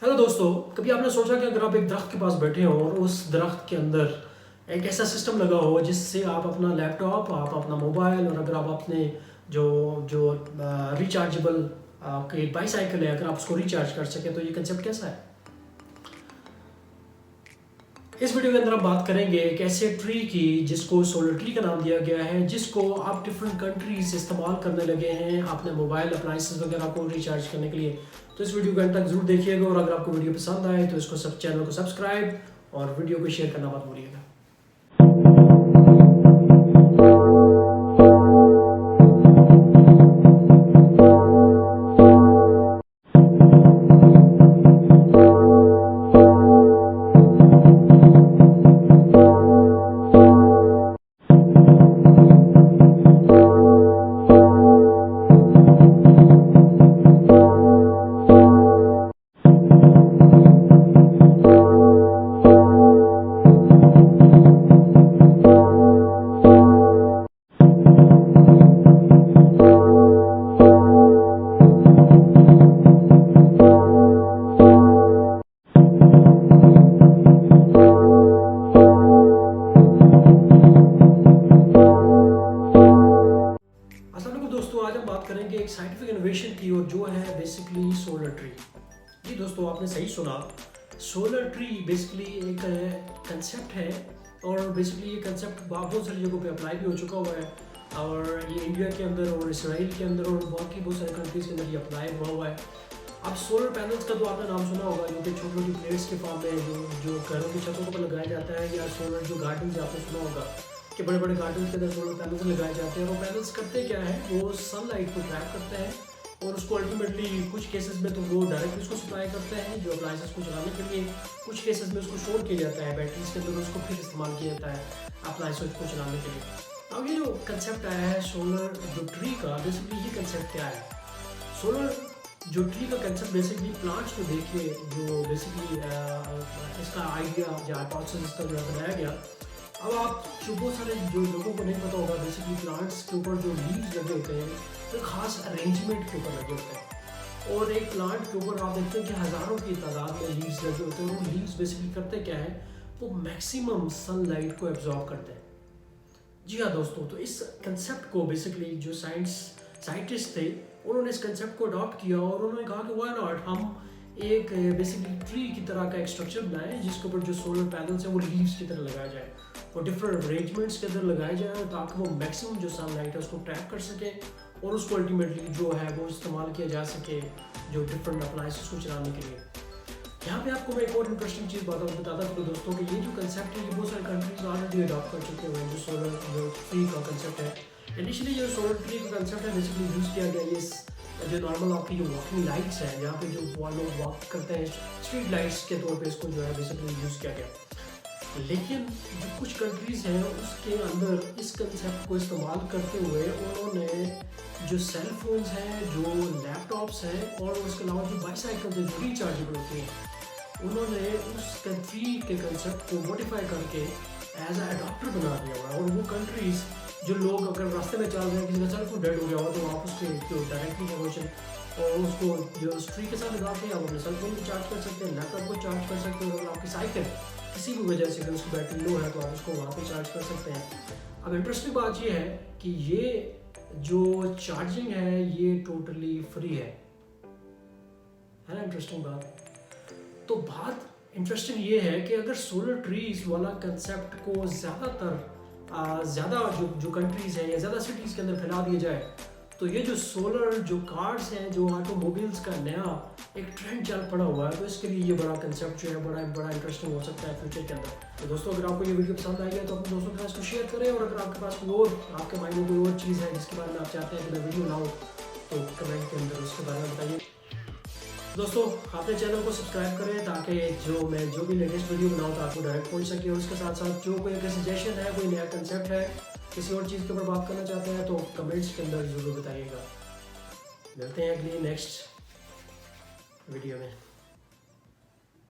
Hello दोस्तों, कभी आपने सोचा कि अगर आप एक दरख्त के पास बैठे हो और उस दरख्त के अंदर एक ऐसा सिस्टम लगा हो जिससे आप अपना लैपटॉप, आप अपना मोबाइल और अगर आप अपने जो जो रिचार्जेबल आपके बाईसाइकिल है, अगर आप उसको रिचार्ज कर सकें, तो ये कंसेप्ट कैसा है? इस वीडियो के अंदर हम बात करेंगे एक ऐसे ट्री की जिसको सोलर ट्री का नाम दिया गया है, जिसको आप डिफरेंट कंट्रीज इस्तेमाल करने लगे हैं अपने मोबाइल अप्लाइंसेस वगैरह को रिचार्ज करने के लिए। तो इस वीडियो को अंत तक जरूर देखिएगा और अगर आपको वीडियो पसंद आए तो इसको सब चैनल को सब्सक्राइब और वीडियो को शेयर करना मत भूलिएगा। अस्सलाम वालेकुम दोस्तों, आज हम बात करेंगे एक साइंटिफिक इनोवेशन की और जो है बेसिकली सोलर ट्री। जी दोस्तों, आपने सही सुना, सोलर ट्री बेसिकली एक कंसेप्ट है और बेसिकली ये कंसेप्ट बहुत सारी जगहों पे अप्लाई भी हो चुका हुआ है और ये इंडिया के अंदर और इसराइल के अंदर और बाकी बहुत सारे कंट्रीज़ के अंदर ये अप्लाई हुआ है। अब सोलर पैनल्स का तो आपने नाम सुना होगा, जो कि छोटी छोटी प्लेट्स के फॉर्म में जो घरों की छतों पर लगाया जाता है, या सोलर जो गार्डन आपने सुना होगा कि बड़े बड़े गार्डन के अंदर सोलर पैनल्स लगाए जाते हैं। और वो पैनल्स करते क्या है, वो सनलाइट को ट्रैप करते हैं और उसको अल्टीमेटली कुछ केसेस में तो वो डायरेक्टली उसको सप्लाई करते हैं जो अप्लाइंसेस को चलाने के लिए, कुछ केसेस में उसको स्टोर किया जाता है बैटरीज के अंदर, उसको फिर इस्तेमाल किया जाता है अप्लाइंसेस को चलाने के लिए। अब ये जो कंसेप्ट आया है सोलर जो ट्री का, बेसिकली ये कंसेप्ट क्या है? सोलर जो ट्री का कंसेप्ट बेसिकली प्लांट्स को देखिए, जो बेसिकली इसका आइडिया या हाइपोथेसिस इसका जो है बनाया गया। अब आप जो बहुत सारे जो लोगों को नहीं पता होगा, बेसिकली प्लांट्स के ऊपर जो लीव्स लगे होते हैं तो खास अरेंजमेंट के ऊपर लगे होते हैं और एक प्लांट के ऊपर आप देखते हैं कि हज़ारों की तादाद में लीव्स लगे होते हैं और वो लीव्स बेसिकली करते क्या है, वो मैक्सिमम सनलाइट को एब्जॉर्ब करते हैं। जी हाँ दोस्तों, तो इस कंसेप्ट को बेसिकली जो साइंटिस्ट थे, उन्होंने इस कंसेप्ट को अडॉप्ट किया और उन्होंने कहा कि व्हाई नॉट हम एक बेसिकली ट्री की तरह का एक स्ट्रक्चर बनाएं जिसके ऊपर जो सोलर पैनल्स हैं वो लीव्स की तरह लगाया जाए और डिफरेंट अरेंजमेंट्स के अंदर लगाए जाए ताकि वो मैक्सिमम जो सनलाइट है उसको ट्रैप कर सके और उसको अल्टीमेटली जो है वो इस्तेमाल किया जा सके जो डिफरेंट अप्लाइंसेस को चलाने के लिए। यहाँ पे आपको मैं एक और इंटरेस्टिंग चीज़ बताता हूँ दोस्तों कि ये जो कंसेप्ट है ये बहुत सारे कंट्रीज ऑलरेडी अडॉप्ट कर चुके हैं। जो सोलर जो ट्री का कंसेप्ट है, इनिशियली जो सोलर ट्री का कंसेप्ट है बेसिकली यूज़ किया गया ये जो नॉर्मल आपकी जो वॉकिंग लाइट्स हैं, यहाँ पे जो लोग वॉक करते हैं स्ट्रीट लाइट्स के तौर पे इसको जो है बेसिकली यूज़ किया गया। लेकिन जो कुछ कंट्रीज़ हैं उसके अंदर इस कंसेप्ट को इस्तेमाल करते हुए उन्होंने जो सेल फोन्स हैं, जो लैपटॉप्स हैं और उसके अलावा जो बाईसाइकिल जो रिचार्जेबल होती हैं, उन्होंने उस कंट्री के कंसेप्ट को मॉडिफाई करके एज अ अडॉप्टर बना दिया हुआ है। और वो कंट्रीज़ जो लोग अगर रास्ते में चल रहे हैं, किसी का सेल फोन डेड हो गया हो तो आप उसके जो डायरेक्टली कनेक्शन और उसको जो ट्री के साथ लगा के आप अपने सेल फोन को चार्ज कर सकते हैं, लैपटॉप को चार्ज कर सकते हैं और आपकी साइकिल किसी भी वजह से अगर उसकी बैटरी लो है तो आप उसको वहाँ पे चार्ज कर सकते हैं। अब इंटरेस्टिंग बात ये है कि ये जो चार्जिंग है ये टोटली फ्री है ना? इंटरेस्टिंग बात। तो बात इंटरेस्टिंग ये है कि अगर सोलर ट्रीज वाला कंसेप्ट को ज़्यादा जो कंट्रीज़ हैं या ज़्यादा सिटीज़ के अंदर फैला दिया जाए तो ये जो सोलर जो कार्स हैं, जो ऑटोमोबाइल्स का नया एक ट्रेंड चल पड़ा हुआ है, तो इसके लिए ये बड़ा कंसेप्ट जो है बड़ा इंटरेस्टिंग हो सकता है फ्यूचर के अंदर। तो दोस्तों, अगर आपको ये वीडियो पसंद आई है तो अपने दोस्तों के साथ इसको शेयर करें और अगर आपके पास कोई और आपके माइंड में कोई और चीज़ है जिसके बारे में आप चाहते हैं कि मैं वीडियो लाऊँ तो कमेंट के अंदर उसके बारे में बताइए। दोस्तों, अपने चैनल को सब्सक्राइब करें ताकि मैं जो भी लेटेस्ट वीडियो बनाऊँ तो आपको डायरेक्ट पहुँच सके और उसके साथ साथ जो कोई अगर सजेशन है, कोई नया कंसेप्ट है, किसी और चीज़ के ऊपर बात करना चाहते हैं तो कमेंट्स के अंदर ज़रूर बताइएगा। मिलते हैं अगली नेक्स्ट वीडियो में।